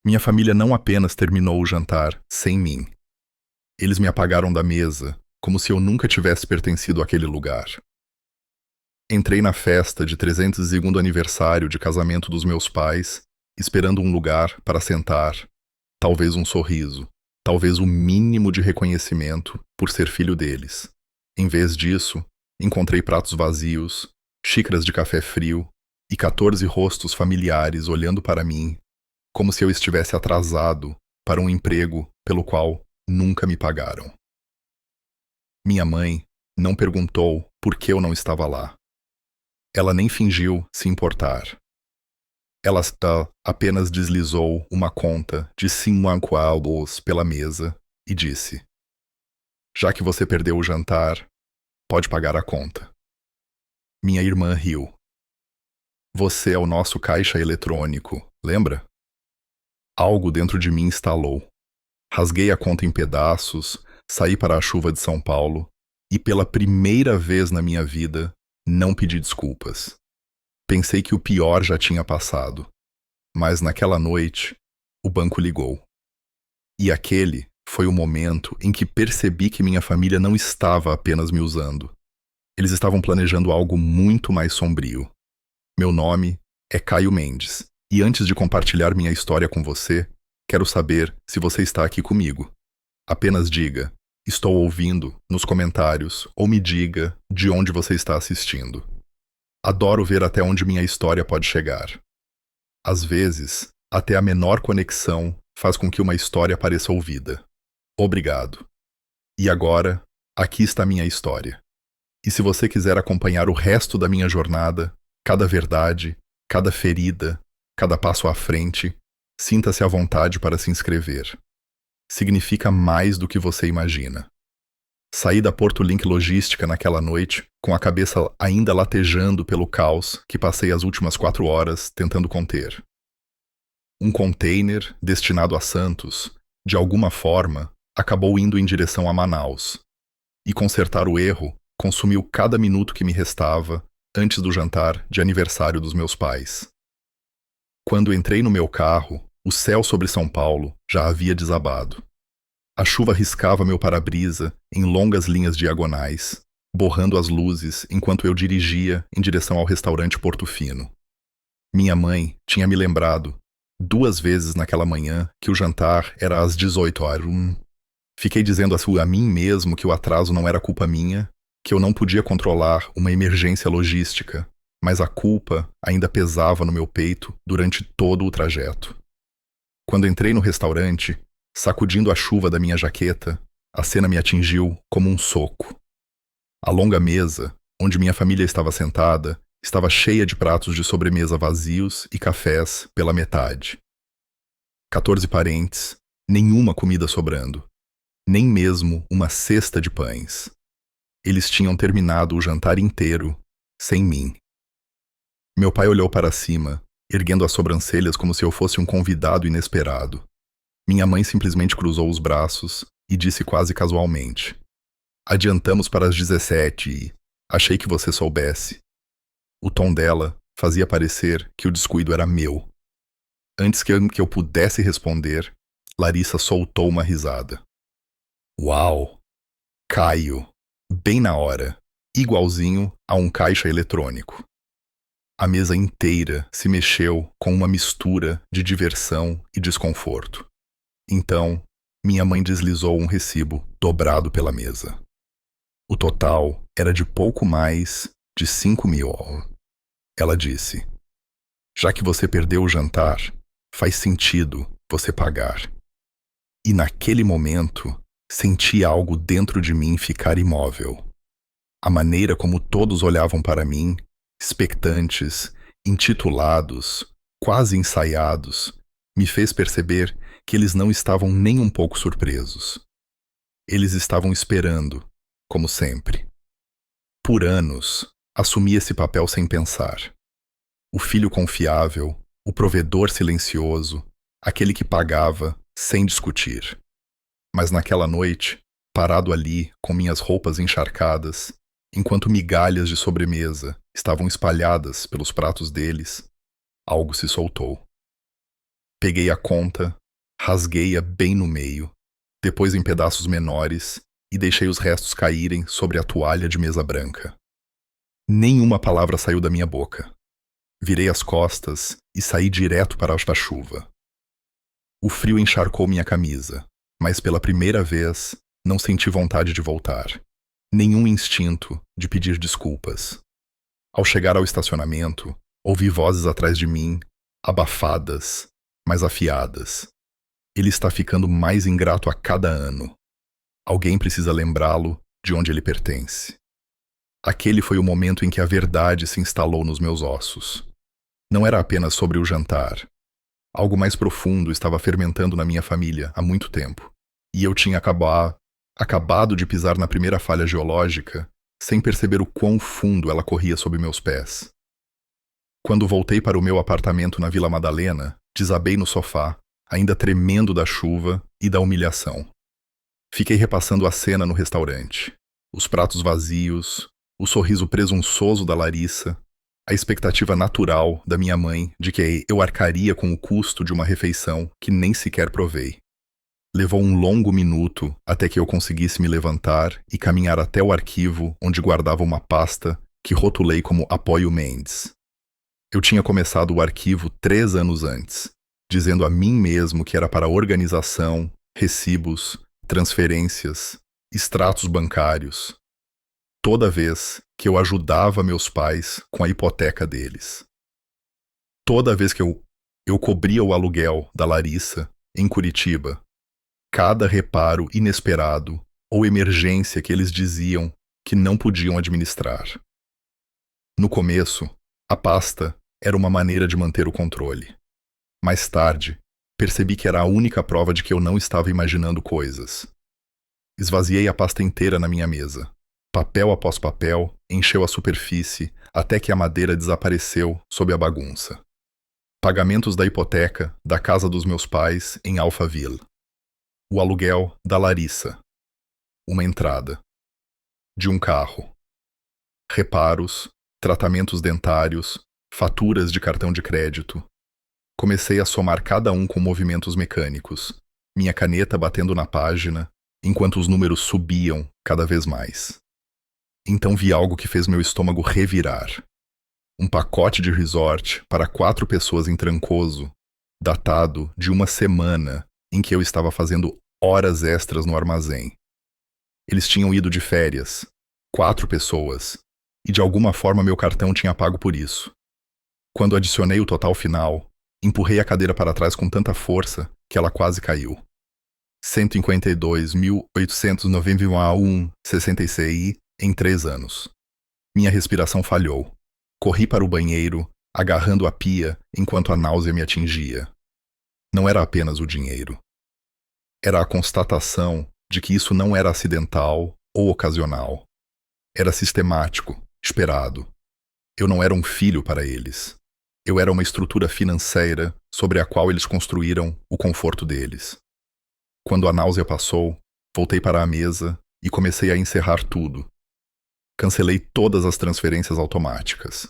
Minha família não apenas terminou o jantar sem mim. Eles me apagaram da mesa, como se eu nunca tivesse pertencido àquele lugar. Entrei na festa de 302º aniversário de casamento dos meus pais, esperando um lugar para sentar, talvez um sorriso, talvez o mínimo de reconhecimento por ser filho deles. Em vez disso, encontrei pratos vazios, xícaras de café frio e 14 rostos familiares olhando para mim, como se eu estivesse atrasado para um emprego pelo qual nunca me pagaram. Minha mãe não perguntou por que eu não estava lá. Ela nem fingiu se importar. Ela apenas deslizou uma conta de 5 euros pela mesa e disse: "Já que você perdeu o jantar, pode pagar a conta." Minha irmã riu. "Você é o nosso caixa eletrônico, lembra?" Algo dentro de mim estalou. Rasguei a conta em pedaços, saí para a chuva de São Paulo e, pela primeira vez na minha vida, não pedi desculpas. Pensei que o pior já tinha passado. Mas naquela noite, o banco ligou. E aquele foi o momento em que percebi que minha família não estava apenas me usando. Eles estavam planejando algo muito mais sombrio. Meu nome é Caio Mendes, e antes de compartilhar minha história com você, quero saber se você está aqui comigo. Apenas diga, estou ouvindo, nos comentários, ou me diga de onde você está assistindo. Adoro ver até onde minha história pode chegar. Às vezes, até a menor conexão faz com que uma história pareça ouvida. Obrigado. E agora, aqui está minha história. E se você quiser acompanhar o resto da minha jornada, cada verdade, cada ferida, cada passo à frente, sinta-se à vontade para se inscrever. Significa mais do que você imagina. Saí da Porto Link Logística naquela noite, com a cabeça ainda latejando pelo caos que passei as últimas 4 horas tentando conter. Um container destinado a Santos, de alguma forma, acabou indo em direção a Manaus. E consertar o erro consumiu cada minuto que me restava antes do jantar de aniversário dos meus pais. Quando entrei no meu carro, o céu sobre São Paulo já havia desabado. A chuva riscava meu para-brisa em longas linhas diagonais, borrando as luzes enquanto eu dirigia em direção ao restaurante Portofino. Minha mãe tinha me lembrado 2 vezes naquela manhã que o jantar era às 18 horas. Fiquei dizendo a mim mesmo que o atraso não era culpa minha, que eu não podia controlar uma emergência logística, mas a culpa ainda pesava no meu peito durante todo o trajeto. Quando entrei no restaurante, sacudindo a chuva da minha jaqueta, a cena me atingiu como um soco. A longa mesa, onde minha família estava sentada, estava cheia de pratos de sobremesa vazios e cafés pela metade. 14 parentes, nenhuma comida sobrando, nem mesmo uma cesta de pães. Eles tinham terminado o jantar inteiro sem mim. Meu pai olhou para cima, erguendo as sobrancelhas como se eu fosse um convidado inesperado. Minha mãe simplesmente cruzou os braços e disse quase casualmente: "Adiantamos para as 17 e achei que você soubesse." O tom dela fazia parecer que o descuido era meu. Antes que eu pudesse responder, Larissa soltou uma risada. "Uau! Caio! Bem na hora, igualzinho a um caixa eletrônico." A mesa inteira se mexeu com uma mistura de diversão e desconforto. Então, minha mãe deslizou um recibo dobrado pela mesa. O total era de pouco mais de 5.000. Ela disse: "Já que você perdeu o jantar, faz sentido você pagar." E naquele momento, senti algo dentro de mim ficar imóvel. A maneira como todos olhavam para mim, expectantes, intitulados, quase ensaiados, me fez perceber que eles não estavam nem um pouco surpresos. Eles estavam esperando, como sempre. Por anos, assumi esse papel sem pensar. O filho confiável, o provedor silencioso, aquele que pagava sem discutir. Mas naquela noite, parado ali com minhas roupas encharcadas, enquanto migalhas de sobremesa estavam espalhadas pelos pratos deles, algo se soltou. Peguei a conta, rasguei-a bem no meio, depois em pedaços menores, e deixei os restos caírem sobre a toalha de mesa branca. Nenhuma palavra saiu da minha boca. Virei as costas e saí direto para a chuva. O frio encharcou minha camisa, mas pela primeira vez não senti vontade de voltar. Nenhum instinto de pedir desculpas. Ao chegar ao estacionamento, ouvi vozes atrás de mim, abafadas, mas afiadas. Ele está ficando mais ingrato a cada ano. Alguém precisa lembrá-lo de onde ele pertence. Aquele foi o momento em que a verdade se instalou nos meus ossos. Não era apenas sobre o jantar. Algo mais profundo estava fermentando na minha família há muito tempo. E eu tinha acabado de pisar na primeira falha geológica sem perceber o quão fundo ela corria sob meus pés. Quando voltei para o meu apartamento na Vila Madalena, desabei no sofá, ainda tremendo da chuva e da humilhação. Fiquei repassando a cena no restaurante. Os pratos vazios, o sorriso presunçoso da Larissa, a expectativa natural da minha mãe de que eu arcaria com o custo de uma refeição que nem sequer provei. Levou um longo minuto até que eu conseguisse me levantar e caminhar até o arquivo onde guardava uma pasta que rotulei como Apoio Mendes. Eu tinha começado o arquivo 3 anos antes, dizendo a mim mesmo que era para organização, recibos, transferências, extratos bancários. Toda vez que eu ajudava meus pais com a hipoteca deles. Toda vez que eu cobria o aluguel da Larissa, em Curitiba, cada reparo inesperado ou emergência que eles diziam que não podiam administrar. No começo, a pasta era uma maneira de manter o controle. Mais tarde, percebi que era a única prova de que eu não estava imaginando coisas. Esvaziei a pasta inteira na minha mesa. Papel após papel, encheu a superfície até que a madeira desapareceu sob a bagunça. Pagamentos da hipoteca da casa dos meus pais em Alphaville. O aluguel da Larissa. Uma entrada. De um carro. Reparos, tratamentos dentários, faturas de cartão de crédito. Comecei a somar cada um com movimentos mecânicos, minha caneta batendo na página, enquanto os números subiam cada vez mais. Então vi algo que fez meu estômago revirar. Um pacote de resort para 4 pessoas em Trancoso, datado de uma semana em que eu estava fazendo horas extras no armazém. Eles tinham ido de férias, 4 pessoas, e de alguma forma meu cartão tinha pago por isso. Quando adicionei o total final, empurrei a cadeira para trás com tanta força que ela quase caiu. 152.891,66 em 3 anos. Minha respiração falhou. Corri para o banheiro, agarrando a pia enquanto a náusea me atingia. Não era apenas o dinheiro. Era a constatação de que isso não era acidental ou ocasional. Era sistemático, esperado. Eu não era um filho para eles. Eu era uma estrutura financeira sobre a qual eles construíram o conforto deles. Quando a náusea passou, voltei para a mesa e comecei a encerrar tudo. Cancelei todas as transferências automáticas.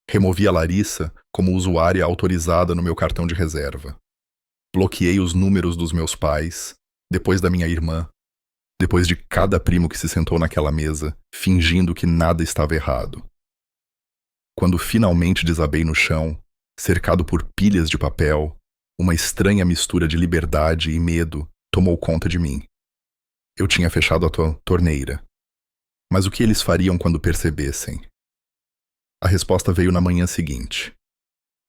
Removi a Larissa como usuária autorizada no meu cartão de reserva. Bloqueei os números dos meus pais, depois da minha irmã, depois de cada primo que se sentou naquela mesa, fingindo que nada estava errado. Quando finalmente desabei no chão, cercado por pilhas de papel, uma estranha mistura de liberdade e medo tomou conta de mim. Eu tinha fechado a torneira. Mas o que eles fariam quando percebessem? A resposta veio na manhã seguinte.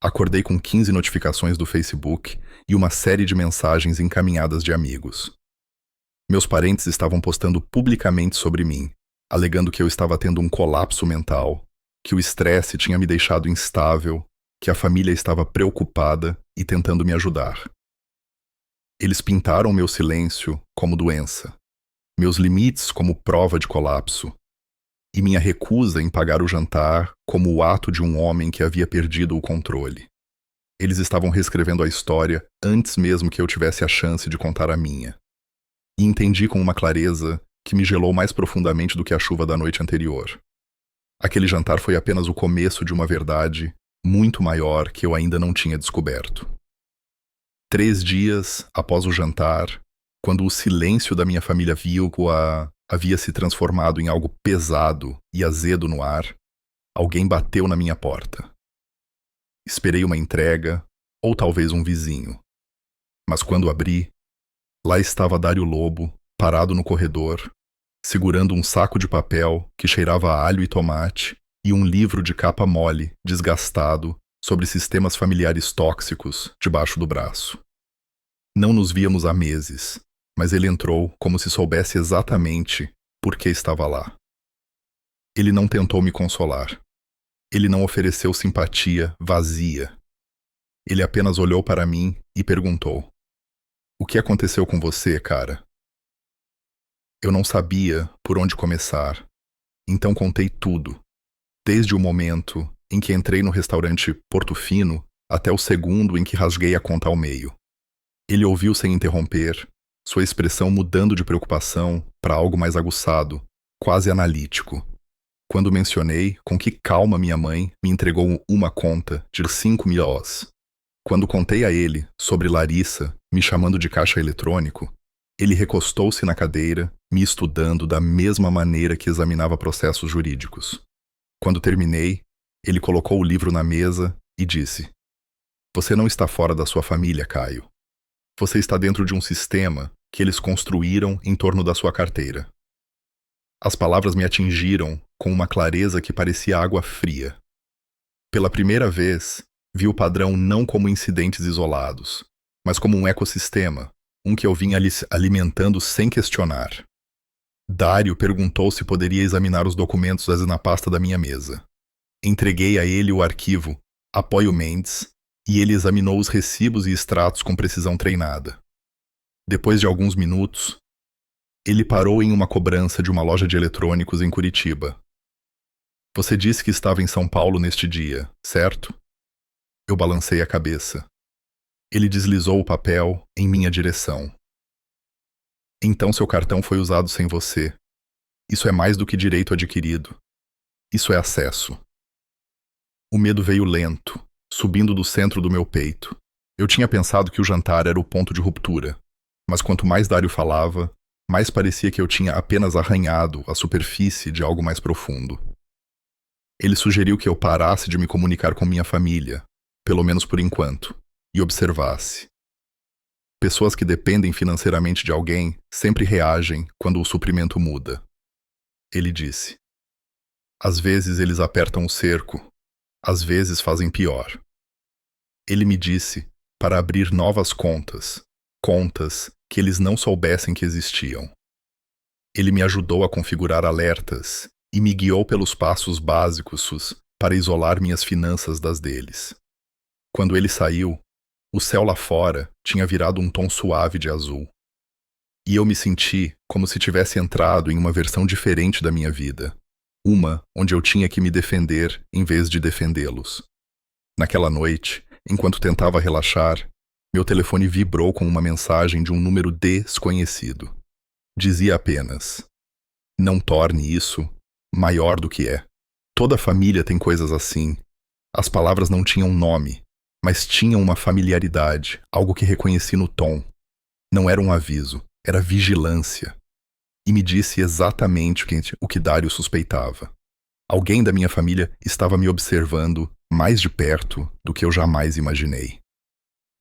Acordei com 15 notificações do Facebook e uma série de mensagens encaminhadas de amigos. Meus parentes estavam postando publicamente sobre mim, alegando que eu estava tendo um colapso mental, que o estresse tinha me deixado instável, que a família estava preocupada e tentando me ajudar. Eles pintaram meu silêncio como doença, meus limites como prova de colapso, e minha recusa em pagar o jantar como o ato de um homem que havia perdido o controle. Eles estavam reescrevendo a história antes mesmo que eu tivesse a chance de contar a minha. E entendi com uma clareza que me gelou mais profundamente do que a chuva da noite anterior. Aquele jantar foi apenas o começo de uma verdade muito maior que eu ainda não tinha descoberto. 3 dias após o jantar, quando o silêncio da minha família havia se transformado em algo pesado e azedo no ar, alguém bateu na minha porta. Esperei uma entrega, ou talvez um vizinho. Mas quando abri, lá estava Dário Lobo, parado no corredor, segurando um saco de papel que cheirava a alho e tomate e um livro de capa mole, desgastado, sobre sistemas familiares tóxicos, debaixo do braço. Não nos víamos há meses, mas ele entrou como se soubesse exatamente por que estava lá. Ele não tentou me consolar. Ele não ofereceu simpatia vazia. Ele apenas olhou para mim e perguntou: "O que aconteceu com você, cara?" Eu não sabia por onde começar, então contei tudo, desde o momento em que entrei no restaurante Portofino até o segundo em que rasguei a conta ao meio. Ele ouviu sem interromper, sua expressão mudando de preocupação para algo mais aguçado, quase analítico. Quando mencionei com que calma minha mãe me entregou uma conta de 5.000 OS. Quando contei a ele sobre Larissa me chamando de caixa eletrônico, ele recostou-se na cadeira, me estudando da mesma maneira que examinava processos jurídicos. Quando terminei, ele colocou o livro na mesa e disse: "Você não está fora da sua família, Caio. Você está dentro de um sistema que eles construíram em torno da sua carteira." As palavras me atingiram com uma clareza que parecia água fria. Pela primeira vez, vi o padrão não como incidentes isolados, mas como um ecossistema, um que eu vinha alimentando sem questionar. Dário perguntou se poderia examinar os documentos na pasta da minha mesa. Entreguei a ele o arquivo Apoio Mendes e ele examinou os recibos e extratos com precisão treinada. Depois de alguns minutos, ele parou em uma cobrança de uma loja de eletrônicos em Curitiba. "Você disse que estava em São Paulo neste dia, certo?" Eu balancei a cabeça. Ele deslizou o papel em minha direção. "Então seu cartão foi usado sem você. Isso é mais do que direito adquirido. Isso é acesso." O medo veio lento, subindo do centro do meu peito. Eu tinha pensado que o jantar era o ponto de ruptura, mas quanto mais Dário falava, mais parecia que eu tinha apenas arranhado a superfície de algo mais profundo. Ele sugeriu que eu parasse de me comunicar com minha família, pelo menos por enquanto, e observasse. Pessoas que dependem financeiramente de alguém sempre reagem quando o suprimento muda. Ele disse: "Às vezes eles apertam o cerco, às vezes fazem pior." Ele me disse para abrir novas contas, contas que eles não soubessem que existiam. Ele me ajudou a configurar alertas e me guiou pelos passos básicos para isolar minhas finanças das deles. Quando ele saiu, o céu lá fora tinha virado um tom suave de azul. E eu me senti como se tivesse entrado em uma versão diferente da minha vida, uma onde eu tinha que me defender em vez de defendê-los. Naquela noite, enquanto tentava relaxar, meu telefone vibrou com uma mensagem de um número desconhecido. Dizia apenas: "Não torne isso maior do que é. Toda família tem coisas assim." As palavras não tinham nome, mas tinham uma familiaridade, algo que reconheci no tom. Não era um aviso, era vigilância. E me disse exatamente o que Dário suspeitava. Alguém da minha família estava me observando mais de perto do que eu jamais imaginei.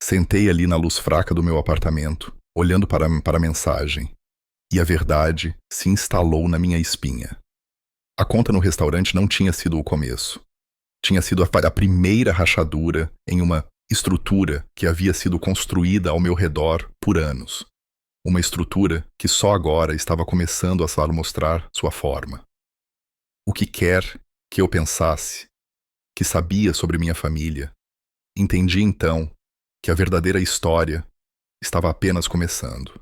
Sentei ali na luz fraca do meu apartamento, olhando para a mensagem, e a verdade se instalou na minha espinha. A conta no restaurante não tinha sido o começo. Tinha sido a primeira rachadura em uma estrutura que havia sido construída ao meu redor por anos. Uma estrutura que só agora estava começando a mostrar sua forma. O que quer que eu pensasse, que sabia sobre minha família, entendi então que a verdadeira história estava apenas começando.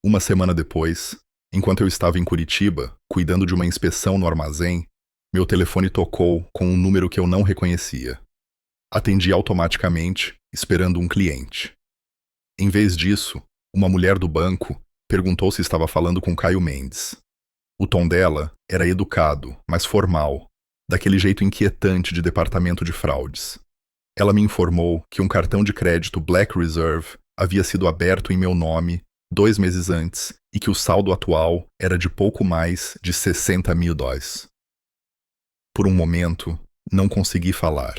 Uma semana depois, enquanto eu estava em Curitiba, cuidando de uma inspeção no armazém, meu telefone tocou com um número que eu não reconhecia. Atendi automaticamente, esperando um cliente. Em vez disso, uma mulher do banco perguntou se estava falando com Caio Mendes. O tom dela era educado, mas formal, daquele jeito inquietante de departamento de fraudes. Ela me informou que um cartão de crédito Black Reserve havia sido aberto em meu nome 2 meses antes e que o saldo atual era de pouco mais de $60.000. Por um momento, não consegui falar.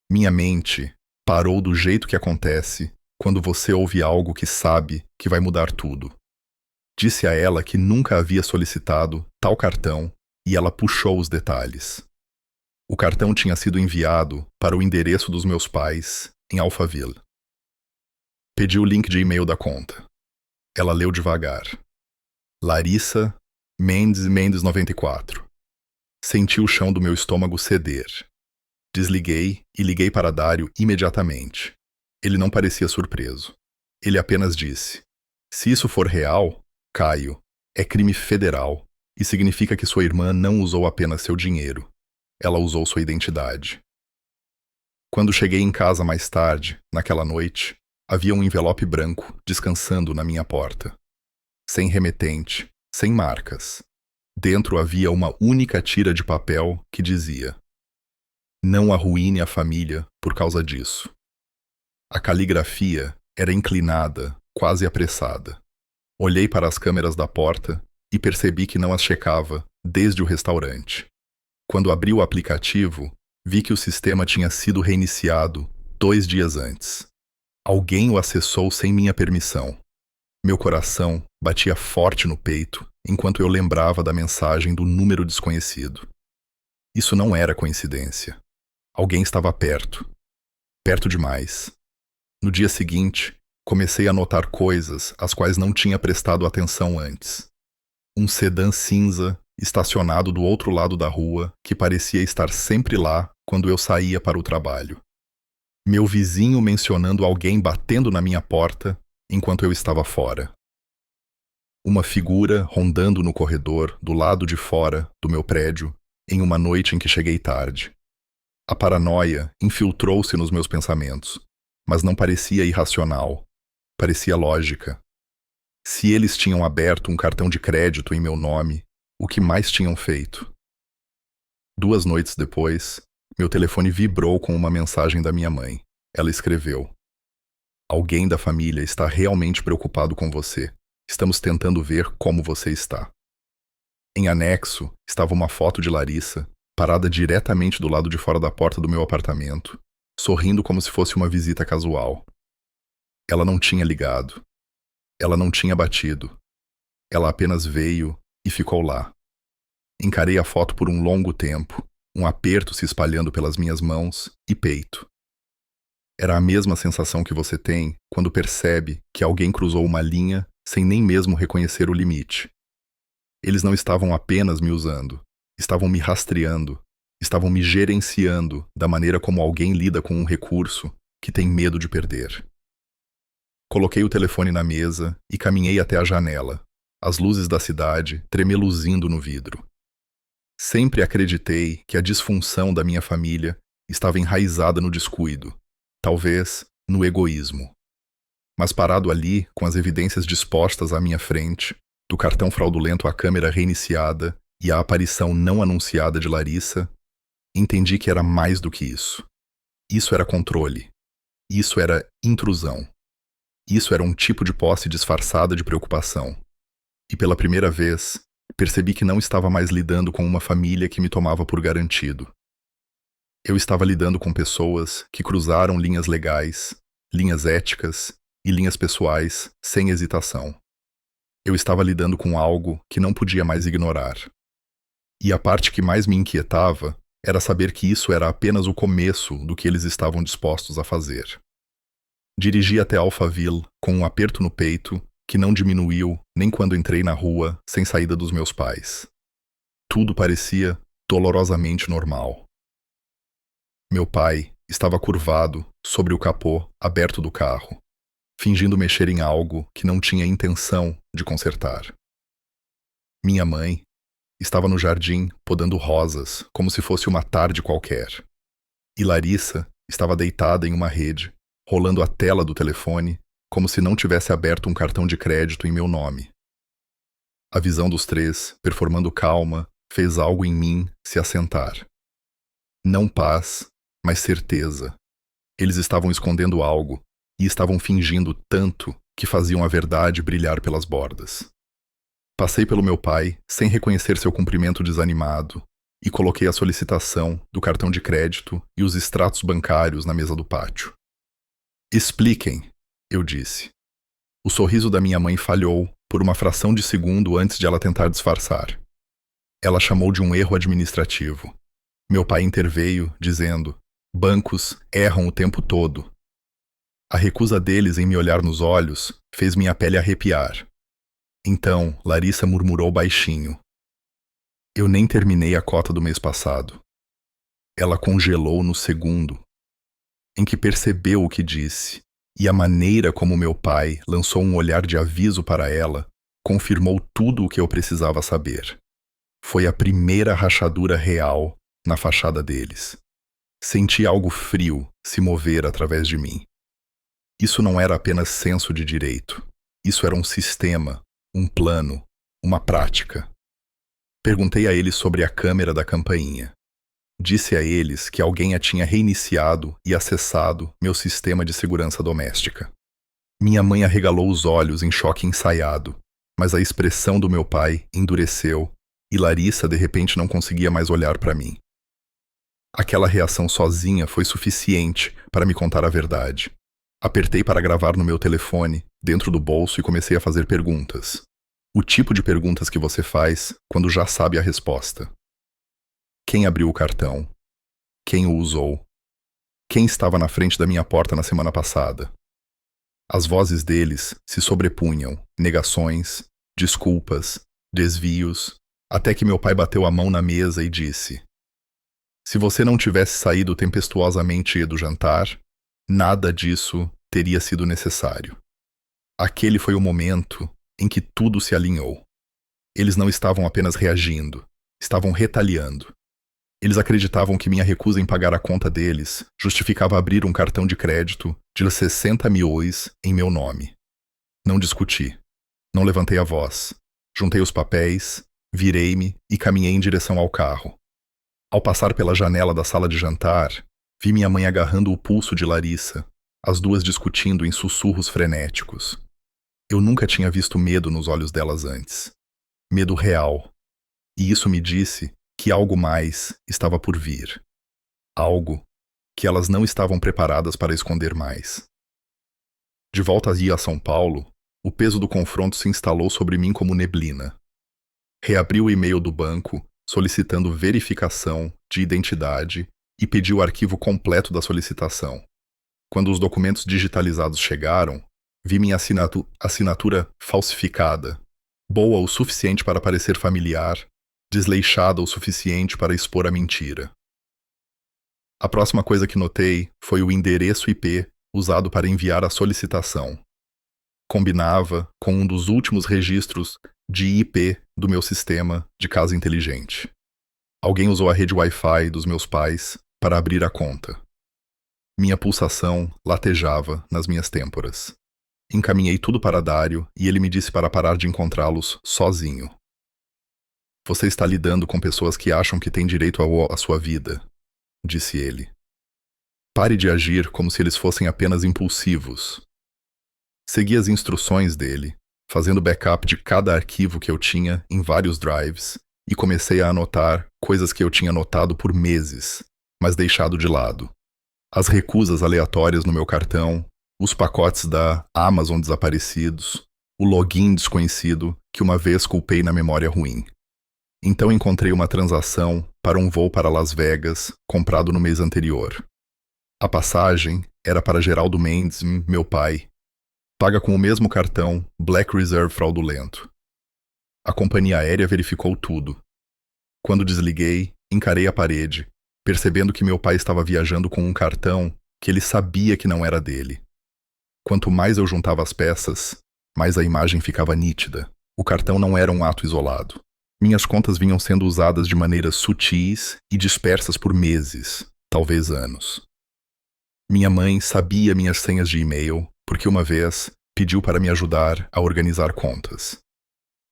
Minha mente parou do jeito que acontece quando você ouve algo que sabe que vai mudar tudo. Disse a ela que nunca havia solicitado tal cartão e ela puxou os detalhes. O cartão tinha sido enviado para o endereço dos meus pais, em Alphaville. Pedi o link de e-mail da conta. Ela leu devagar. Larissa Mendes 94. Senti o chão do meu estômago ceder. Desliguei e liguei para Dário imediatamente. Ele não parecia surpreso. Ele apenas disse: "Se isso for real, Caio, é crime federal e significa que sua irmã não usou apenas seu dinheiro. Ela usou sua identidade." Quando cheguei em casa mais tarde, naquela noite, havia um envelope branco descansando na minha porta. Sem remetente, sem marcas. Dentro havia uma única tira de papel que dizia: "Não arruine a família por causa disso." A caligrafia era inclinada, quase apressada. Olhei para as câmeras da porta e percebi que não as checava desde o restaurante. Quando abri o aplicativo, vi que o sistema tinha sido reiniciado 2 dias antes. Alguém o acessou sem minha permissão. Meu coração batia forte no peito enquanto eu lembrava da mensagem do número desconhecido. Isso não era coincidência. Alguém estava perto. Perto demais. No dia seguinte, comecei a notar coisas às quais não tinha prestado atenção antes. Um sedã cinza estacionado do outro lado da rua que parecia estar sempre lá quando eu saía para o trabalho. Meu vizinho mencionando alguém batendo na minha porta enquanto eu estava fora. Uma figura rondando no corredor do lado de fora do meu prédio em uma noite em que cheguei tarde. A paranoia infiltrou-se nos meus pensamentos, mas não parecia irracional. Parecia lógica. Se eles tinham aberto um cartão de crédito em meu nome, o que mais tinham feito? 2 noites depois, meu telefone vibrou com uma mensagem da minha mãe. Ela escreveu: "Alguém da família está realmente preocupado com você. Estamos tentando ver como você está." Em anexo, estava uma foto de Larissa, parada diretamente do lado de fora da porta do meu apartamento, sorrindo como se fosse uma visita casual. Ela não tinha ligado. Ela não tinha batido. Ela apenas veio e ficou lá. Encarei a foto por um longo tempo, um aperto se espalhando pelas minhas mãos e peito. Era a mesma sensação que você tem quando percebe que alguém cruzou uma linha sem nem mesmo reconhecer o limite. Eles não estavam apenas me usando, estavam me rastreando, estavam me gerenciando da maneira como alguém lida com um recurso que tem medo de perder. Coloquei o telefone na mesa e caminhei até a janela, as luzes da cidade tremeluzindo no vidro. Sempre acreditei que a disfunção da minha família estava enraizada no descuido, talvez no egoísmo. Mas parado ali, com as evidências dispostas à minha frente, do cartão fraudulento à câmera reiniciada e a aparição não anunciada de Larissa, entendi que era mais do que isso. Isso era controle. Isso era intrusão. Isso era um tipo de posse disfarçada de preocupação. E pela primeira vez, percebi que não estava mais lidando com uma família que me tomava por garantido. Eu estava lidando com pessoas que cruzaram linhas legais, linhas éticas e linhas pessoais sem hesitação. Eu estava lidando com algo que não podia mais ignorar. E a parte que mais me inquietava era saber que isso era apenas o começo do que eles estavam dispostos a fazer. Dirigi até Alphaville com um aperto no peito que não diminuiu nem quando entrei na rua sem saída dos meus pais. Tudo parecia dolorosamente normal. Meu pai estava curvado sobre o capô aberto do carro, fingindo mexer em algo que não tinha intenção de consertar. Minha mãe estava no jardim podando rosas como se fosse uma tarde qualquer. E Larissa estava deitada em uma rede, rolando a tela do telefone como se não tivesse aberto um cartão de crédito em meu nome. A visão dos três, performando calma, fez algo em mim se assentar. Não paz, mas certeza, Eles estavam escondendo algo e estavam fingindo tanto que faziam a verdade brilhar pelas bordas. Passei pelo meu pai sem reconhecer seu cumprimento desanimado e coloquei a solicitação do cartão de crédito e os extratos bancários na mesa do pátio. Expliquem, eu disse. O sorriso da minha mãe falhou por uma fração de segundo antes de ela tentar disfarçar. Ela chamou de um erro administrativo. Meu pai interveio, dizendo: bancos erram o tempo todo. A recusa deles em me olhar nos olhos fez minha pele arrepiar. Então, Larissa murmurou baixinho: eu nem terminei a cota do mês passado. Ela congelou no segundo em que percebeu o que disse, e a maneira como meu pai lançou um olhar de aviso para ela confirmou tudo o que eu precisava saber. Foi a primeira rachadura real na fachada deles. Senti algo frio se mover através de mim. Isso não era apenas senso de direito. Isso era um sistema, um plano, uma prática. Perguntei a eles sobre a câmera da campainha. Disse a eles que alguém a tinha reiniciado e acessado meu sistema de segurança doméstica. Minha mãe arregalou os olhos em choque ensaiado, mas a expressão do meu pai endureceu e Larissa de repente não conseguia mais olhar para mim. Aquela reação sozinha foi suficiente para me contar a verdade. Apertei para gravar no meu telefone, dentro do bolso, e comecei a fazer perguntas. O tipo de perguntas que você faz quando já sabe a resposta. Quem abriu o cartão? Quem o usou? Quem estava na frente da minha porta na semana passada? As vozes deles se sobrepunham, negações, desculpas, desvios, até que meu pai bateu a mão na mesa e disse: se você não tivesse saído tempestuosamente do jantar, nada disso teria sido necessário. Aquele foi o momento em que tudo se alinhou. Eles não estavam apenas reagindo, estavam retaliando. Eles acreditavam que minha recusa em pagar a conta deles justificava abrir um cartão de crédito de 60 mil ienes em meu nome. Não discuti. Não levantei a voz. Juntei os papéis, virei-me e caminhei em direção ao carro. Ao passar pela janela da sala de jantar, vi minha mãe agarrando o pulso de Larissa, as duas discutindo em sussurros frenéticos. Eu nunca tinha visto medo nos olhos delas antes. Medo real. E isso me disse que algo mais estava por vir. Algo que elas não estavam preparadas para esconder mais. De volta a São Paulo, o peso do confronto se instalou sobre mim como neblina. Reabri o e-mail do banco, solicitando verificação de identidade e pedi o arquivo completo da solicitação. Quando os documentos digitalizados chegaram, vi minha assinatura falsificada, boa o suficiente para parecer familiar, desleixada o suficiente para expor a mentira. A próxima coisa que notei foi o endereço IP usado para enviar a solicitação. Combinava com um dos últimos registros de IP do meu sistema de casa inteligente. Alguém usou a rede Wi-Fi dos meus pais para abrir a conta. Minha pulsação latejava nas minhas têmporas. Encaminhei tudo para Dário e ele me disse para parar de encontrá-los sozinho. Você está lidando com pessoas que acham que têm direito à sua vida, disse ele. Pare de agir como se eles fossem apenas impulsivos. Segui as instruções dele, fazendo backup de cada arquivo que eu tinha em vários drives, e comecei a anotar coisas que eu tinha notado por meses, mas deixado de lado. As recusas aleatórias no meu cartão, os pacotes da Amazon desaparecidos, o login desconhecido que uma vez culpei na memória ruim. Então encontrei uma transação para um voo para Las Vegas, comprado no mês anterior. A passagem era para Geraldo Mendes, meu pai, paga com o mesmo cartão Black Reserve fraudulento. A companhia aérea verificou tudo. Quando desliguei, encarei a parede, percebendo que meu pai estava viajando com um cartão que ele sabia que não era dele. Quanto mais eu juntava as peças, mais a imagem ficava nítida. O cartão não era um ato isolado. Minhas contas vinham sendo usadas de maneiras sutis e dispersas por meses, talvez anos. Minha mãe sabia minhas senhas de e-mail, porque uma vez pediu para me ajudar a organizar contas.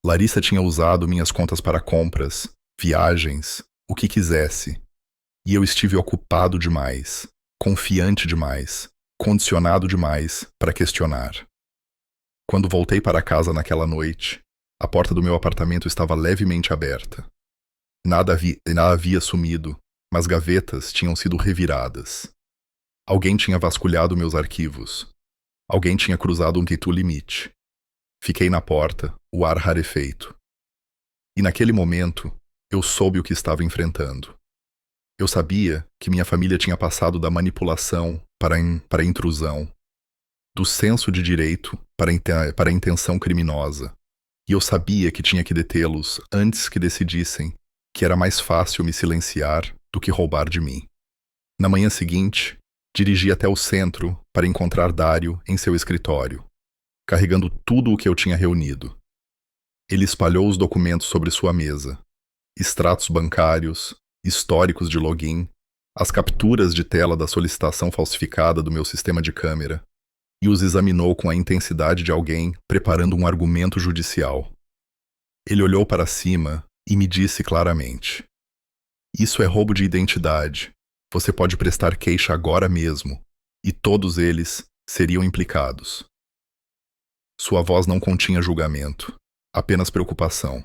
Larissa tinha usado minhas contas para compras, viagens, o que quisesse, e eu estive ocupado demais, confiante demais, condicionado demais para questionar. Quando voltei para casa naquela noite, a porta do meu apartamento estava levemente aberta. Nada havia sumido, mas gavetas tinham sido reviradas. Alguém tinha vasculhado meus arquivos. Alguém tinha cruzado um teto limite. Fiquei na porta, o ar rarefeito. E naquele momento, eu soube o que estava enfrentando. Eu sabia que minha família tinha passado da manipulação para a intrusão, do senso de direito para a intenção criminosa. E eu sabia que tinha que detê-los antes que decidissem que era mais fácil me silenciar do que roubar de mim. Na manhã seguinte, dirigi até o centro para encontrar Dário em seu escritório, carregando tudo o que eu tinha reunido. Ele espalhou os documentos sobre sua mesa, extratos bancários, históricos de login, as capturas de tela da solicitação falsificada do meu sistema de câmera, e os examinou com a intensidade de alguém preparando um argumento judicial. Ele olhou para cima e me disse claramente: "Isso é roubo de identidade. Você pode prestar queixa agora mesmo, e todos eles seriam implicados." Sua voz não continha julgamento, apenas preocupação.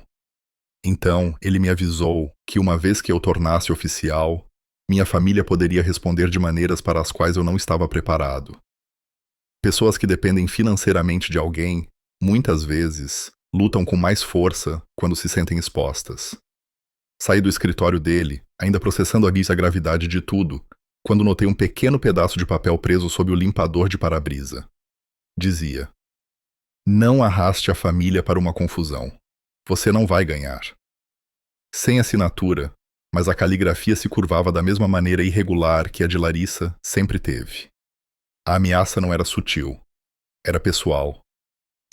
Então, ele me avisou que uma vez que eu tornasse oficial, minha família poderia responder de maneiras para as quais eu não estava preparado. Pessoas que dependem financeiramente de alguém, muitas vezes, lutam com mais força quando se sentem expostas. Saí do escritório dele, ainda processando a gravidade de tudo, quando notei um pequeno pedaço de papel preso sob o limpador de para-brisa. Dizia: "Não arraste a família para uma confusão. Você não vai ganhar." Sem assinatura, mas a caligrafia se curvava da mesma maneira irregular que a de Larissa sempre teve. A ameaça não era sutil, era pessoal.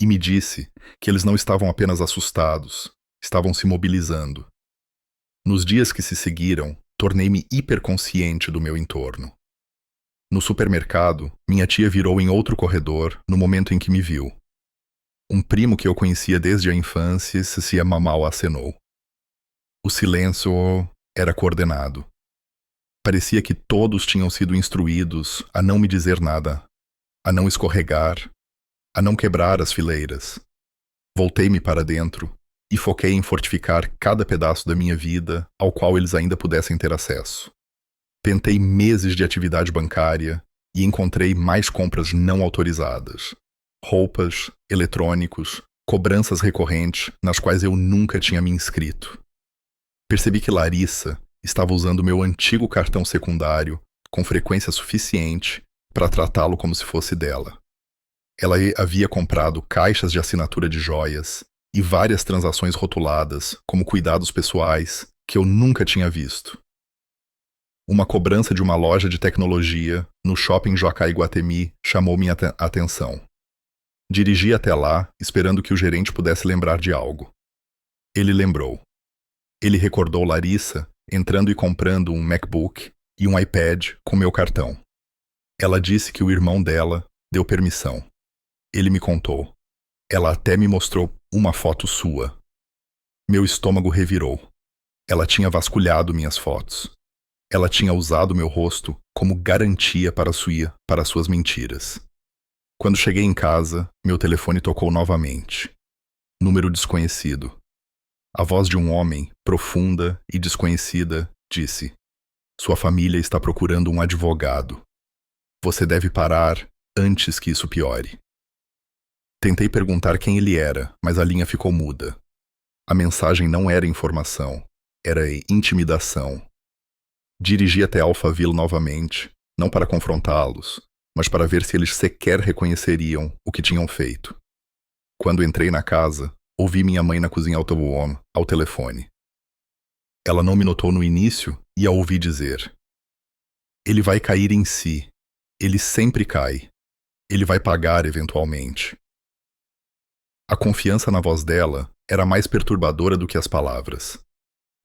E me disse que eles não estavam apenas assustados, estavam se mobilizando. Nos dias que se seguiram, tornei-me hiperconsciente do meu entorno. No supermercado, minha tia virou em outro corredor no momento em que me viu. Um primo que eu conhecia desde a infância se mal acenou. O silêncio era coordenado. Parecia que todos tinham sido instruídos a não me dizer nada, a não escorregar, a não quebrar as fileiras. Voltei-me para dentro e foquei em fortificar cada pedaço da minha vida ao qual eles ainda pudessem ter acesso. Tentei meses de atividade bancária e encontrei mais compras não autorizadas. Roupas, eletrônicos, cobranças recorrentes nas quais eu nunca tinha me inscrito. Percebi que Larissa estava usando meu antigo cartão secundário com frequência suficiente para tratá-lo como se fosse dela. Ela havia comprado caixas de assinatura de joias e várias transações rotuladas como cuidados pessoais que eu nunca tinha visto. Uma cobrança de uma loja de tecnologia no shopping Joacá Iguatemi chamou minha atenção. Dirigi até lá, esperando que o gerente pudesse lembrar de algo. Ele lembrou. Ele recordou Larissa entrando e comprando um MacBook e um iPad com meu cartão. Ela disse que o irmão dela deu permissão. Ele me contou. Ela até me mostrou uma foto sua. Meu estômago revirou. Ela tinha vasculhado minhas fotos. Ela tinha usado meu rosto como garantia para suas mentiras. Quando cheguei em casa, meu telefone tocou novamente. Número desconhecido. A voz de um homem, profunda e desconhecida, disse: "Sua família está procurando um advogado. Você deve parar antes que isso piore." Tentei perguntar quem ele era, mas a linha ficou muda. A mensagem não era informação, era intimidação. Dirigi até Alphaville novamente, não para confrontá-los, mas para ver se eles sequer reconheceriam o que tinham feito. Quando entrei na casa, ouvi minha mãe na cozinha ao telefone. Ela não me notou no início e a ouvi dizer: "Ele vai cair em si. Ele sempre cai. Ele vai pagar eventualmente." A confiança na voz dela era mais perturbadora do que as palavras.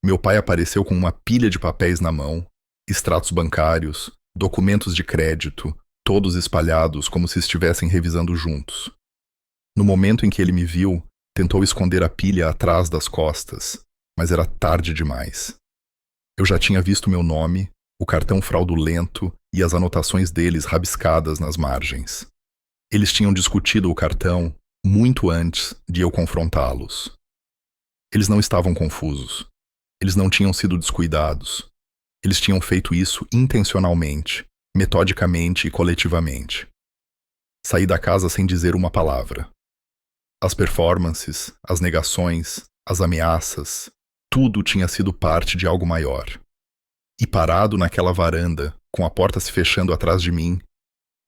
Meu pai apareceu com uma pilha de papéis na mão, extratos bancários, documentos de crédito, todos espalhados como se estivessem revisando juntos. No momento em que ele me viu, tentou esconder a pilha atrás das costas, mas era tarde demais. Eu já tinha visto meu nome, o cartão fraudulento e as anotações deles rabiscadas nas margens. Eles tinham discutido o cartão muito antes de eu confrontá-los. Eles não estavam confusos. Eles não tinham sido descuidados. Eles tinham feito isso intencionalmente, metodicamente e coletivamente. Saí da casa sem dizer uma palavra. As performances, as negações, as ameaças, tudo tinha sido parte de algo maior. E parado naquela varanda, com a porta se fechando atrás de mim,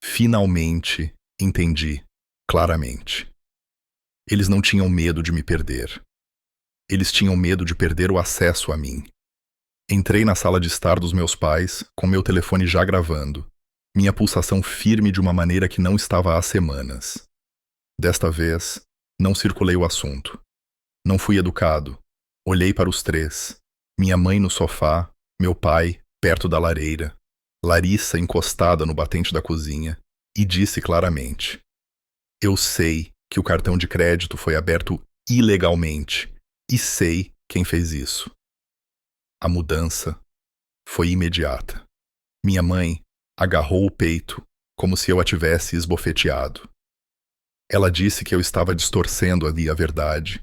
finalmente entendi claramente. Eles não tinham medo de me perder. Eles tinham medo de perder o acesso a mim. Entrei na sala de estar dos meus pais, com meu telefone já gravando, minha pulsação firme de uma maneira que não estava há semanas. Desta vez, não circulei o assunto. Não fui educado. Olhei para os três. Minha mãe no sofá, meu pai perto da lareira, Larissa encostada no batente da cozinha, e disse claramente: eu sei que o cartão de crédito foi aberto ilegalmente, e sei quem fez isso. A mudança foi imediata. Minha mãe agarrou o peito como se eu a tivesse esbofeteado. Ela disse que eu estava distorcendo ali a verdade.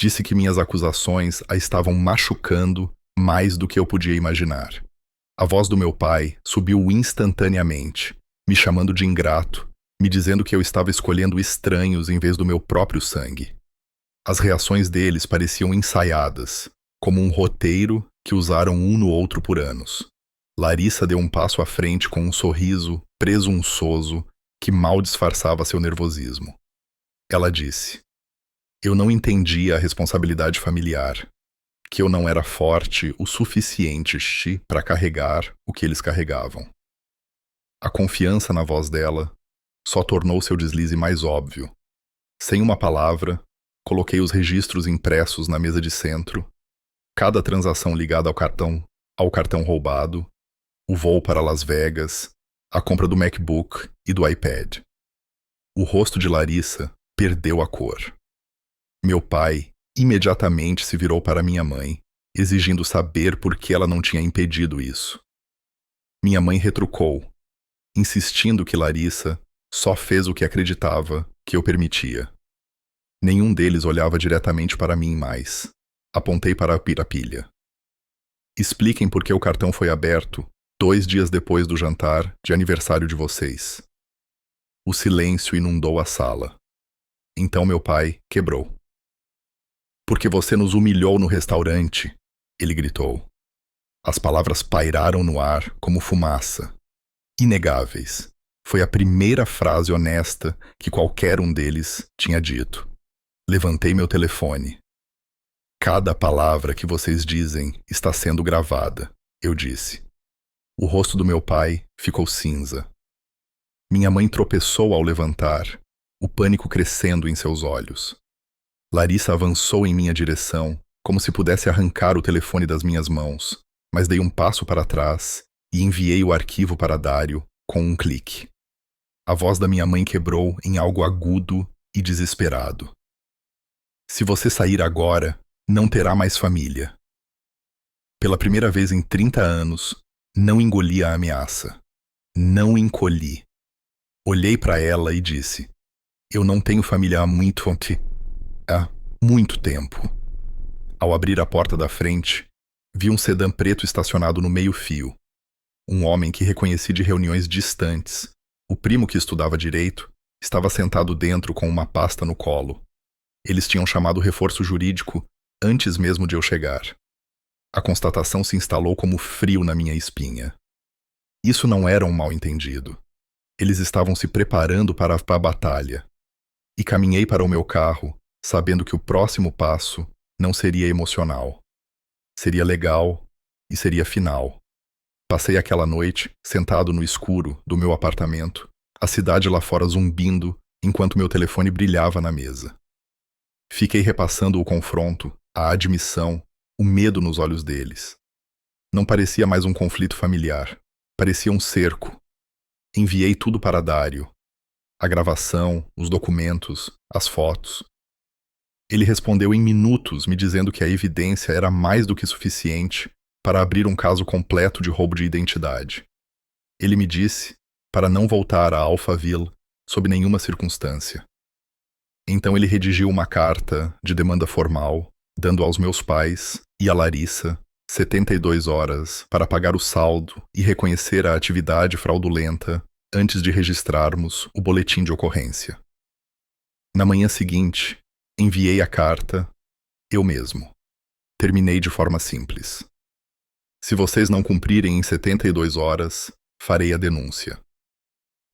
Disse que minhas acusações a estavam machucando mais do que eu podia imaginar. A voz do meu pai subiu instantaneamente, me chamando de ingrato, me dizendo que eu estava escolhendo estranhos em vez do meu próprio sangue. As reações deles pareciam ensaiadas, como um roteiro que usaram um no outro por anos. Larissa deu um passo à frente com um sorriso presunçoso que mal disfarçava seu nervosismo. Ela disse: eu não entendia a responsabilidade familiar, que eu não era forte o suficiente para carregar o que eles carregavam. A confiança na voz dela só tornou seu deslize mais óbvio. Sem uma palavra, coloquei os registros impressos na mesa de centro, cada transação ligada ao cartão roubado, o voo para Las Vegas, a compra do MacBook e do iPad. O rosto de Larissa perdeu a cor. Meu pai imediatamente se virou para minha mãe, exigindo saber por que ela não tinha impedido isso. Minha mãe retrucou, insistindo que Larissa só fez o que acreditava que eu permitia. Nenhum deles olhava diretamente para mim mais. Apontei para a pilha. Expliquem por que o cartão foi aberto 2 dias depois do jantar de aniversário de vocês. O silêncio inundou a sala. Então meu pai quebrou. Porque você nos humilhou no restaurante, ele gritou. As palavras pairaram no ar como fumaça. Inegáveis. Foi a primeira frase honesta que qualquer um deles tinha dito. Levantei meu telefone. Cada palavra que vocês dizem está sendo gravada, eu disse. O rosto do meu pai ficou cinza. Minha mãe tropeçou ao levantar, o pânico crescendo em seus olhos. Larissa avançou em minha direção, como se pudesse arrancar o telefone das minhas mãos, mas dei um passo para trás e enviei o arquivo para Dário com um clique. A voz da minha mãe quebrou em algo agudo e desesperado. Se você sair agora, não terá mais família. Pela primeira vez em 30 anos, não engoli a ameaça. Não encolhi. Olhei para ela e disse: eu não tenho família há muito tempo. Ao abrir a porta da frente, vi um sedã preto estacionado no meio-fio. Um homem que reconheci de reuniões distantes. O primo que estudava direito estava sentado dentro com uma pasta no colo. Eles tinham chamado reforço jurídico antes mesmo de eu chegar. A constatação se instalou como frio na minha espinha. Isso não era um mal-entendido. Eles estavam se preparando para a batalha. E caminhei para o meu carro, sabendo que o próximo passo não seria emocional. Seria legal e seria final. Passei aquela noite, sentado no escuro do meu apartamento, a cidade lá fora zumbindo, enquanto meu telefone brilhava na mesa. Fiquei repassando o confronto, a admissão, o medo nos olhos deles. Não parecia mais um conflito familiar. Parecia um cerco. Enviei tudo para Dário. A gravação, os documentos, as fotos. Ele respondeu em minutos, me dizendo que a evidência era mais do que suficiente para abrir um caso completo de roubo de identidade. Ele me disse para não voltar a Alphaville sob nenhuma circunstância. Então ele redigiu uma carta de demanda formal, dando aos meus pais e a Larissa 72 horas para pagar o saldo e reconhecer a atividade fraudulenta antes de registrarmos o boletim de ocorrência. Na manhã seguinte, enviei a carta, eu mesmo. Terminei de forma simples. Se vocês não cumprirem em 72 horas, farei a denúncia.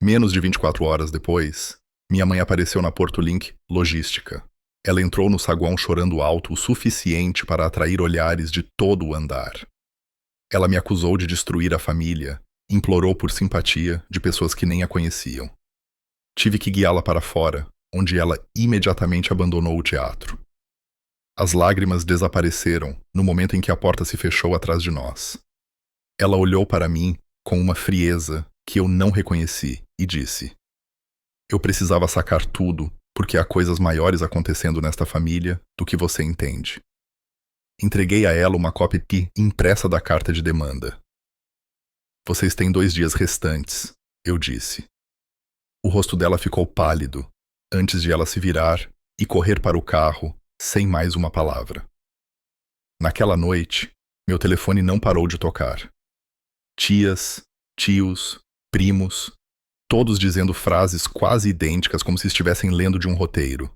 Menos de 24 horas depois, minha mãe apareceu na Porto Link Logística. Ela entrou no saguão chorando alto o suficiente para atrair olhares de todo o andar. Ela me acusou de destruir a família, implorou por simpatia de pessoas que nem a conheciam. Tive que guiá-la para fora, onde ela imediatamente abandonou o teatro. As lágrimas desapareceram no momento em que a porta se fechou atrás de nós. Ela olhou para mim com uma frieza que eu não reconheci e disse: eu precisava sacar tudo porque há coisas maiores acontecendo nesta família do que você entende. Entreguei a ela uma cópia impressa da carta de demanda. Vocês têm 2 dias restantes, eu disse. O rosto dela ficou pálido, antes de ela se virar e correr para o carro, sem mais uma palavra. Naquela noite, meu telefone não parou de tocar. Tias, tios, primos, todos dizendo frases quase idênticas como se estivessem lendo de um roteiro.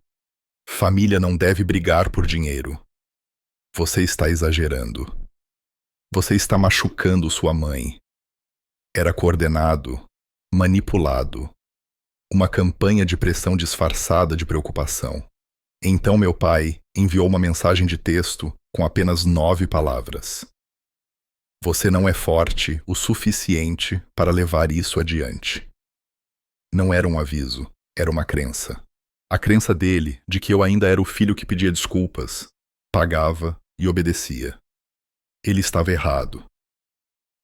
Família não deve brigar por dinheiro. Você está exagerando. Você está machucando sua mãe. Era coordenado, manipulado. Uma campanha de pressão disfarçada de preocupação. Então meu pai enviou uma mensagem de texto com apenas 9 palavras. Você não é forte o suficiente para levar isso adiante. Não era um aviso, era uma crença. A crença dele de que eu ainda era o filho que pedia desculpas, pagava e obedecia. Ele estava errado.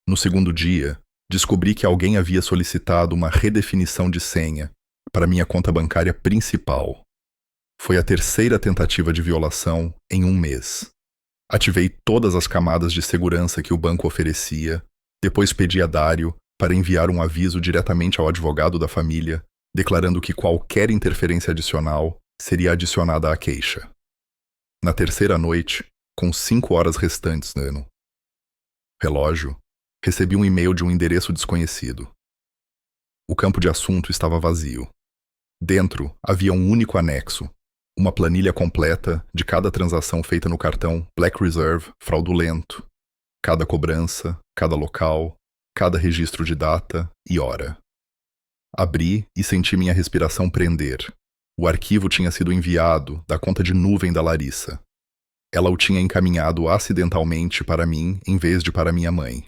No segundo dia, descobri que alguém havia solicitado uma redefinição de senha para minha conta bancária principal. Foi a 3ª tentativa de violação em 1 mês. Ativei todas as camadas de segurança que o banco oferecia, depois pedi a Dário para enviar um aviso diretamente ao advogado da família, declarando que qualquer interferência adicional seria adicionada à queixa. Na 3ª noite, com 5 horas restantes no relógio, recebi um e-mail de um endereço desconhecido. O campo de assunto estava vazio. Dentro havia um único anexo, uma planilha completa de cada transação feita no cartão Black Reserve fraudulento, cada cobrança, cada local, cada registro de data e hora. Abri e senti minha respiração prender. O arquivo tinha sido enviado da conta de nuvem da Larissa. Ela o tinha encaminhado acidentalmente para mim em vez de para minha mãe.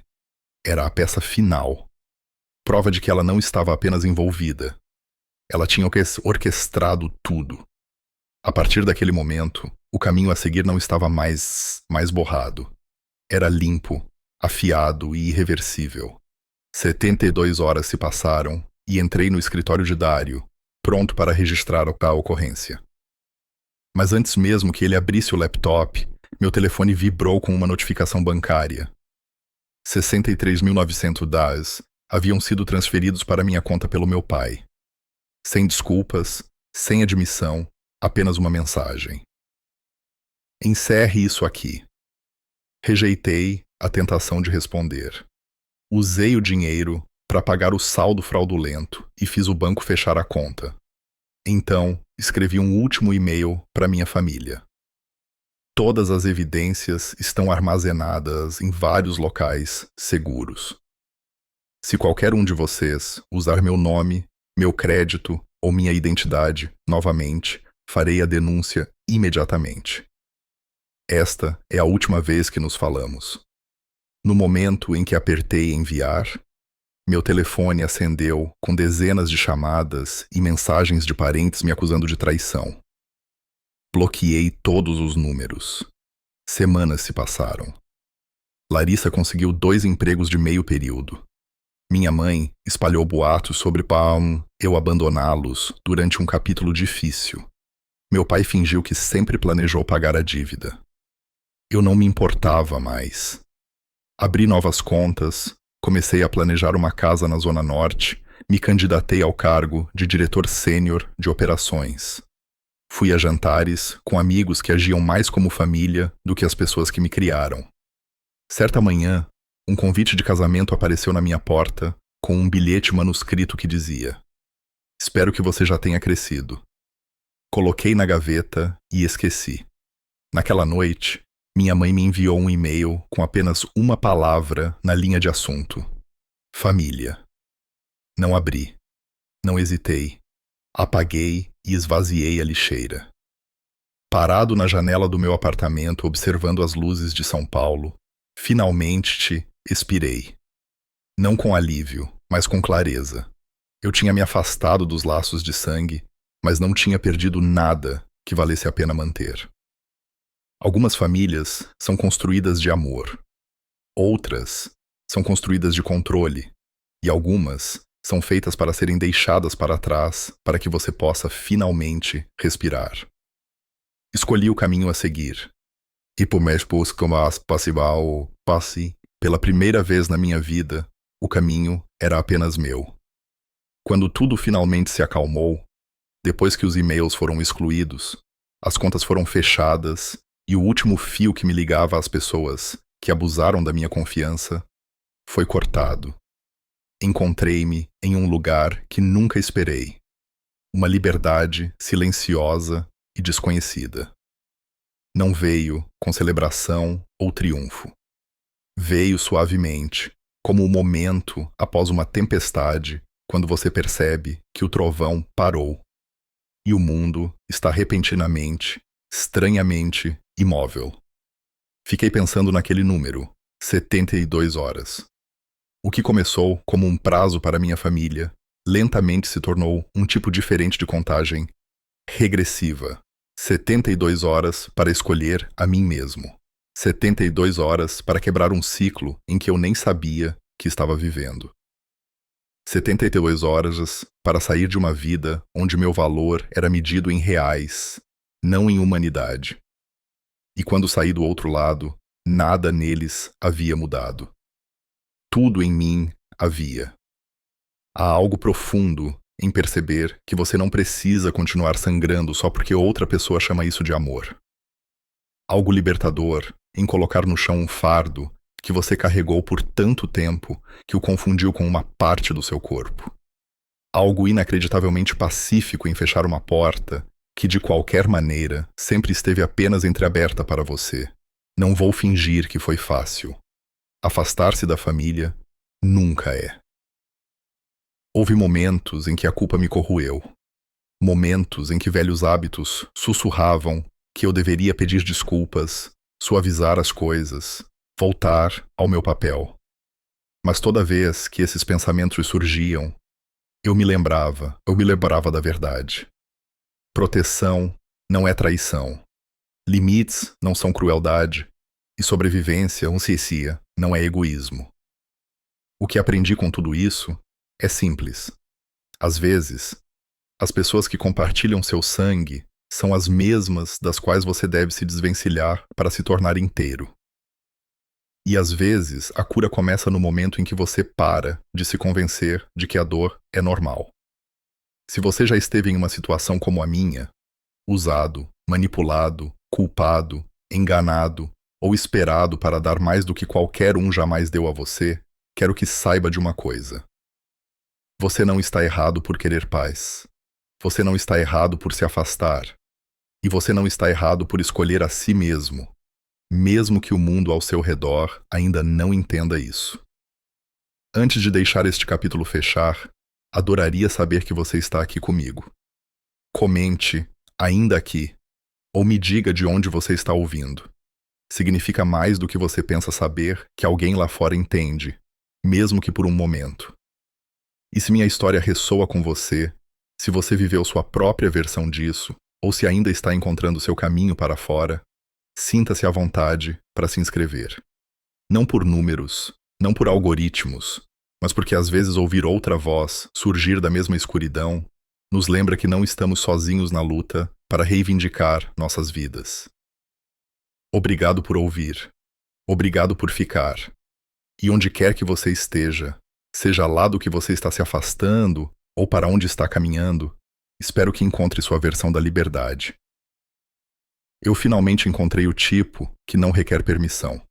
Era a peça final. Prova de que ela não estava apenas envolvida. Ela tinha orquestrado tudo. A partir daquele momento, o caminho a seguir não estava mais borrado. Era limpo, afiado e irreversível. 72 horas se passaram e entrei no escritório de Dário, pronto para registrar a ocorrência. Mas antes mesmo que ele abrisse o laptop, meu telefone vibrou com uma notificação bancária. 63.900 DAS haviam sido transferidos para minha conta pelo meu pai. Sem desculpas, sem admissão, apenas uma mensagem. Encerre isso aqui. Rejeitei a tentação de responder. Usei o dinheiro para pagar o saldo fraudulento e fiz o banco fechar a conta. Então, escrevi um último e-mail para minha família. Todas as evidências estão armazenadas em vários locais seguros. Se qualquer um de vocês usar meu nome, meu crédito ou minha identidade novamente, farei a denúncia imediatamente. Esta é a última vez que nos falamos. No momento em que apertei enviar, meu telefone acendeu com dezenas de chamadas e mensagens de parentes me acusando de traição. Bloqueei todos os números. Semanas se passaram. Larissa conseguiu 2 empregos de meio período. Minha mãe espalhou boatos sobre eu abandoná-los durante um capítulo difícil. Meu pai fingiu que sempre planejou pagar a dívida. Eu não me importava mais. Abri novas contas, comecei a planejar uma casa na Zona Norte, me candidatei ao cargo de diretor sênior de operações. Fui a jantares com amigos que agiam mais como família do que as pessoas que me criaram. Certa manhã, um convite de casamento apareceu na minha porta com um bilhete manuscrito que dizia: "Espero que você já tenha crescido." Coloquei na gaveta e esqueci. Naquela noite, minha mãe me enviou um e-mail com apenas uma palavra na linha de assunto: família. Não abri. Não hesitei. Apaguei e esvaziei a lixeira. Parado na janela do meu apartamento observando as luzes de São Paulo, finalmente expirei. Não com alívio, mas com clareza. Eu tinha me afastado dos laços de sangue, mas não tinha perdido nada que valesse a pena manter. Algumas famílias são construídas de amor. Outras são construídas de controle. E algumas são feitas para serem deixadas para trás para que você possa finalmente respirar. Escolhi o caminho a seguir. E por mais como passe, pela primeira vez na minha vida, o caminho era apenas meu. Quando tudo finalmente se acalmou, depois que os e-mails foram excluídos, as contas foram fechadas e o último fio que me ligava às pessoas que abusaram da minha confiança foi cortado. Encontrei-me em um lugar que nunca esperei. Uma liberdade silenciosa e desconhecida. Não veio com celebração ou triunfo. Veio suavemente, como um momento após uma tempestade, quando você percebe que o trovão parou e o mundo está repentinamente, estranhamente imóvel. Fiquei pensando naquele número, 72 horas. O que começou como um prazo para minha família, lentamente se tornou um tipo diferente de contagem regressiva. 72 horas para escolher a mim mesmo. 72 horas para quebrar um ciclo em que eu nem sabia que estava vivendo. 72 horas para sair de uma vida onde meu valor era medido em reais, não em humanidade. E quando saí do outro lado, nada neles havia mudado. Tudo em mim havia. Há algo profundo em perceber que você não precisa continuar sangrando só porque outra pessoa chama isso de amor. Algo libertador em colocar no chão um fardo que você carregou por tanto tempo que o confundiu com uma parte do seu corpo. Algo inacreditavelmente pacífico em fechar uma porta que, de qualquer maneira, sempre esteve apenas entreaberta para você. Não vou fingir que foi fácil. Afastar-se da família nunca é. Houve momentos em que a culpa me corroeu. Momentos em que velhos hábitos sussurravam que eu deveria pedir desculpas, suavizar as coisas, voltar ao meu papel. Mas toda vez que esses pensamentos surgiam, eu me lembrava da verdade. Proteção não é traição. Limites não são crueldade. E sobrevivência, não é egoísmo. O que aprendi com tudo isso é simples. Às vezes, as pessoas que compartilham seu sangue são as mesmas das quais você deve se desvencilhar para se tornar inteiro. E às vezes, a cura começa no momento em que você para de se convencer de que a dor é normal. Se você já esteve em uma situação como a minha, usado, manipulado, culpado, enganado ou esperado para dar mais do que qualquer um jamais deu a você, quero que saiba de uma coisa. Você não está errado por querer paz. Você não está errado por se afastar. E você não está errado por escolher a si mesmo que o mundo ao seu redor ainda não entenda isso. Antes de deixar este capítulo fechar, adoraria saber que você está aqui comigo. Comente, ainda aqui, ou me diga de onde você está ouvindo. Significa mais do que você pensa saber que alguém lá fora entende, mesmo que por um momento. E se minha história ressoa com você, se você viveu sua própria versão disso, ou se ainda está encontrando seu caminho para fora, sinta-se à vontade para se inscrever. Não por números, não por algoritmos, mas porque às vezes ouvir outra voz surgir da mesma escuridão nos lembra que não estamos sozinhos na luta para reivindicar nossas vidas. Obrigado por ouvir. Obrigado por ficar. E onde quer que você esteja, seja lá do que você está se afastando ou para onde está caminhando, espero que encontre sua versão da liberdade. Eu finalmente encontrei o tipo que não requer permissão.